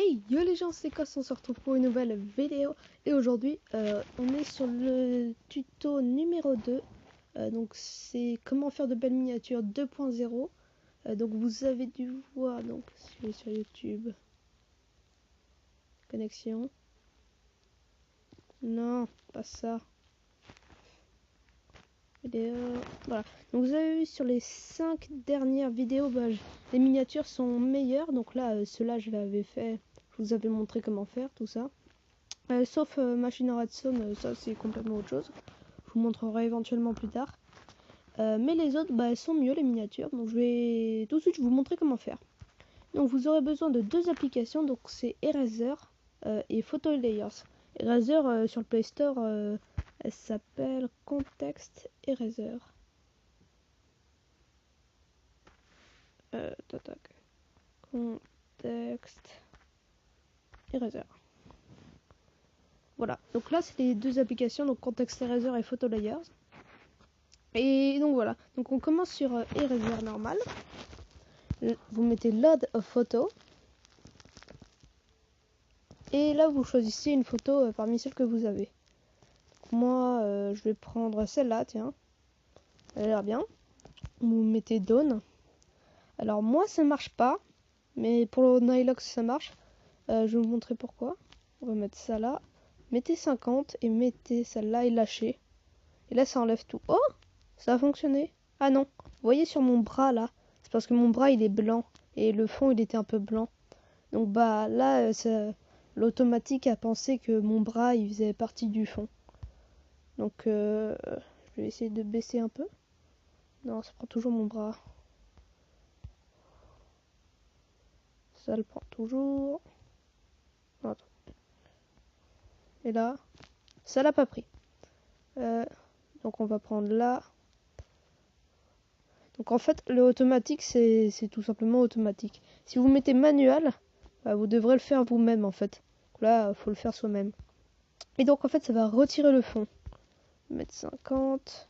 Hey yo les gens, c'est Cos, on se retrouve pour une nouvelle vidéo et aujourd'hui on est sur le tuto numéro 2. Donc c'est comment faire de belles miniatures 2.0. Donc vous avez dû voir, donc si je vais sur YouTube, connexion, non pas ça, vidéo, voilà. Donc vous avez vu sur les 5 dernières vidéos, les miniatures sont meilleures. Donc là ceux-là je l'avais fait, je vous avais montré comment faire tout ça. Sauf Machine Redstone, ça c'est complètement autre chose. Je vous montrerai éventuellement plus tard. Mais les autres, elles sont mieux les miniatures. Donc je vais tout de suite vous montrer comment faire. Donc vous aurez besoin de deux applications. Donc c'est Eraser et Photo Layers. Eraser sur le Play Store, elle s'appelle Context Eraser. Context Eraser. Voilà, donc là c'est les deux applications, donc Context Eraser et Photo Layers. Et donc voilà, donc on commence sur Eraser normal. Vous mettez Load of Photo. Et là vous choisissez une photo parmi celles que vous avez. Moi je vais prendre celle-là, tiens. Elle a l'air bien. Vous mettez Done. Alors moi ça marche pas, mais pour le Nylox ça marche. Je vais vous montrer pourquoi. On va mettre ça là. Mettez 50 et mettez celle-là et lâchez. Et là ça enlève tout. Oh, ça a fonctionné. Ah non, vous voyez sur mon bras là, c'est parce que mon bras il est blanc et le fond il était un peu blanc. Donc là l'automatique a pensé que mon bras il faisait partie du fond. Donc je vais essayer de baisser un peu. Non, ça prend toujours mon bras. Ça le prend toujours. Attends. Et là, ça l'a pas pris. Donc on va prendre là. Donc en fait, le automatique, c'est tout simplement automatique. Si vous mettez manuel, vous devrez le faire vous-même en fait. Là, il faut le faire soi-même. Et donc en fait, ça va retirer le fond. Mettre 50.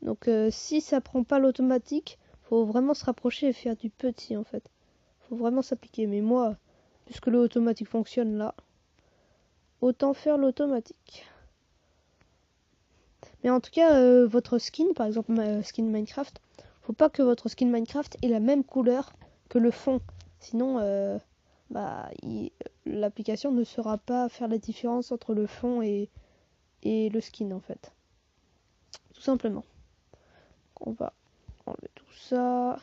Donc si ça prend pas l'automatique, faut vraiment se rapprocher et faire du petit en fait. Faut vraiment s'appliquer. Mais moi, puisque le automatique fonctionne là, autant faire l'automatique. Mais en tout cas, votre skin, par exemple skin Minecraft, faut pas que votre skin Minecraft ait la même couleur que le fond. Sinon, l'application ne saura pas faire la différence entre le fond et le skin en fait. Tout simplement. On va enlever tout ça.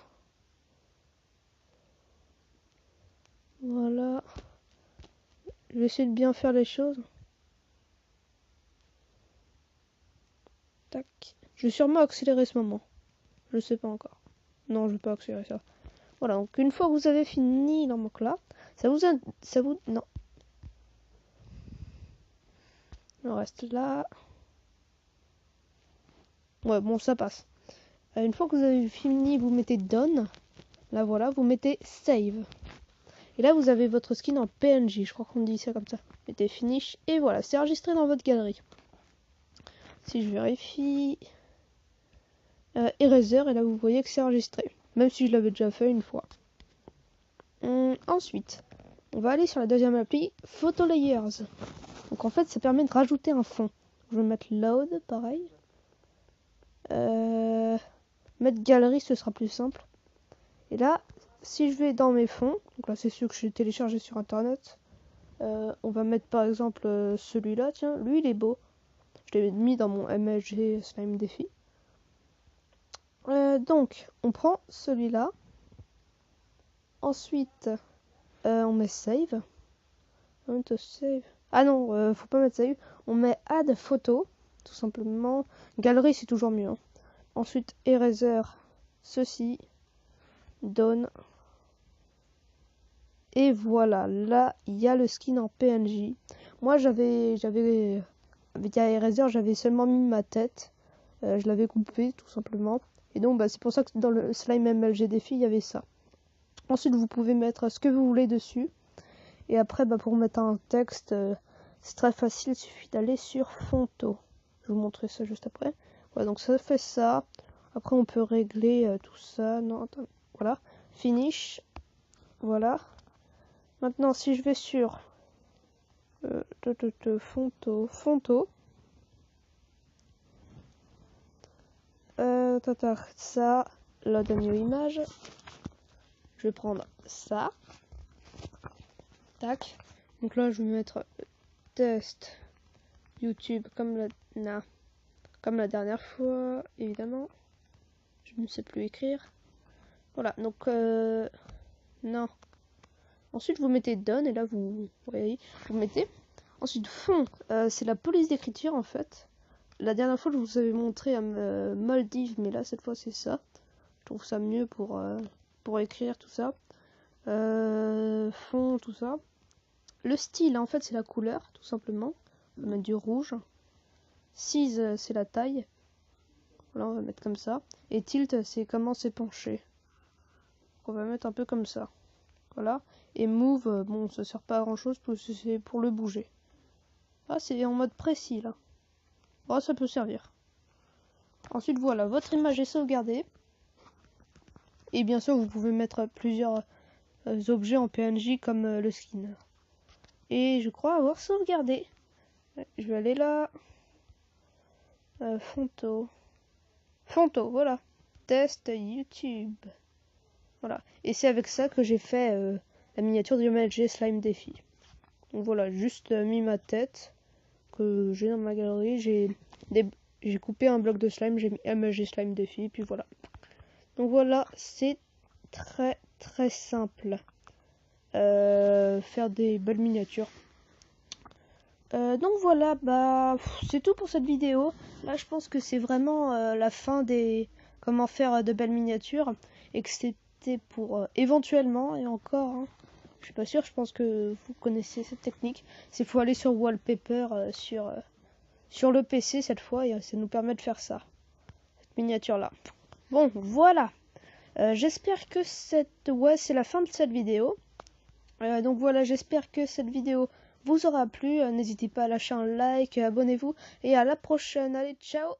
Voilà. Je vais essayer de bien faire les choses. Tac. Je vais sûrement accélérer ce moment. Je sais pas encore. Non, je vais pas accélérer ça. Voilà, donc une fois que vous avez fini dans mon là, non. On reste là. Ouais, bon, ça passe. Une fois que vous avez fini, vous mettez Done. Là, voilà, vous mettez Save. Et là, vous avez votre skin en PNG. Je crois qu'on dit ça comme ça. Mettez Finish. Et voilà, c'est enregistré dans votre galerie. Si je vérifie... Eraser, et là, vous voyez que c'est enregistré. Même si je l'avais déjà fait une fois. Ensuite, on va aller sur la deuxième appli, Photo Layers. Donc en fait, ça permet de rajouter un fond. Je vais mettre Load, pareil. Mettre galerie, ce sera plus simple. Et là, si je vais dans mes fonds, donc là c'est ceux que j'ai téléchargé sur internet, on va mettre par exemple celui-là, tiens, lui il est beau. Je l'ai mis dans mon MLG Slime Défi. Donc, on prend celui-là. Ensuite, on met Save. Ah non, faut pas mettre Save. On met Add Photo, tout simplement. Galerie, c'est toujours mieux. Hein. Ensuite, Eraser, ceci. Done. Et voilà, là, il y a le skin en PNJ. Moi, avec Eraser, j'avais seulement mis ma tête. Je l'avais coupé, tout simplement. Et donc, c'est pour ça que dans le Slime MLG Défi, il y avait ça. Ensuite, vous pouvez mettre ce que vous voulez dessus. Et après, pour mettre un texte, c'est très facile. Il suffit d'aller sur Fonto. Je vais vous montrer ça juste après. Voilà, donc ça fait ça. Après, on peut régler tout ça. Non, attends. Voilà. Finish. Voilà. Maintenant, si je vais sur Fonto, ça, la dernière image. Je vais prendre ça. Tac. Donc là, je vais mettre test YouTube comme la dernière fois, évidemment. Je ne sais plus écrire. Voilà, donc non. Ensuite, vous mettez done et là, vous voyez, vous mettez. Ensuite, fond, c'est la police d'écriture en fait. La dernière fois, je vous avais montré Maldives, mais là, cette fois, c'est ça. Je trouve ça mieux pour écrire tout ça. Fond, tout ça. Le style, en fait, c'est la couleur, tout simplement. On va mettre du rouge. Size, c'est la taille. Voilà, on va mettre comme ça. Et tilt, c'est comment c'est penché. On va mettre un peu comme ça. Voilà. Et move, bon, ça sert pas à grand chose parce que c'est pour le bouger. Ah, c'est en mode précis, là. Oh, ça peut servir. Ensuite, voilà, votre image est sauvegardée. Et bien sûr, vous pouvez mettre plusieurs objets en PNG comme le skin. Et je crois avoir sauvegardé. Je vais aller là. Fonto, voilà. Test YouTube. Voilà. Et c'est avec ça que j'ai fait la miniature du MLG Slime Défi. Donc voilà, juste mis ma tête que j'ai dans ma galerie. J'ai coupé un bloc de slime, j'ai mis MLG Slime Défi, puis voilà. Donc voilà, c'est très très simple. Faire des belles miniatures. Donc voilà, bah c'est tout pour cette vidéo. Là je pense que c'est vraiment la fin des comment faire de belles miniatures. Et que c'était pour éventuellement, et encore, hein, je suis pas sûre, je pense que vous connaissez cette technique. C'est faut aller sur Wallpaper sur le PC cette fois et ça nous permet de faire ça. Cette miniature là. Bon voilà. J'espère que c'est la fin de cette vidéo. Donc voilà, j'espère que cette vidéo vous aura plu. N'hésitez pas à lâcher un like, abonnez-vous et à la prochaine. Allez, ciao!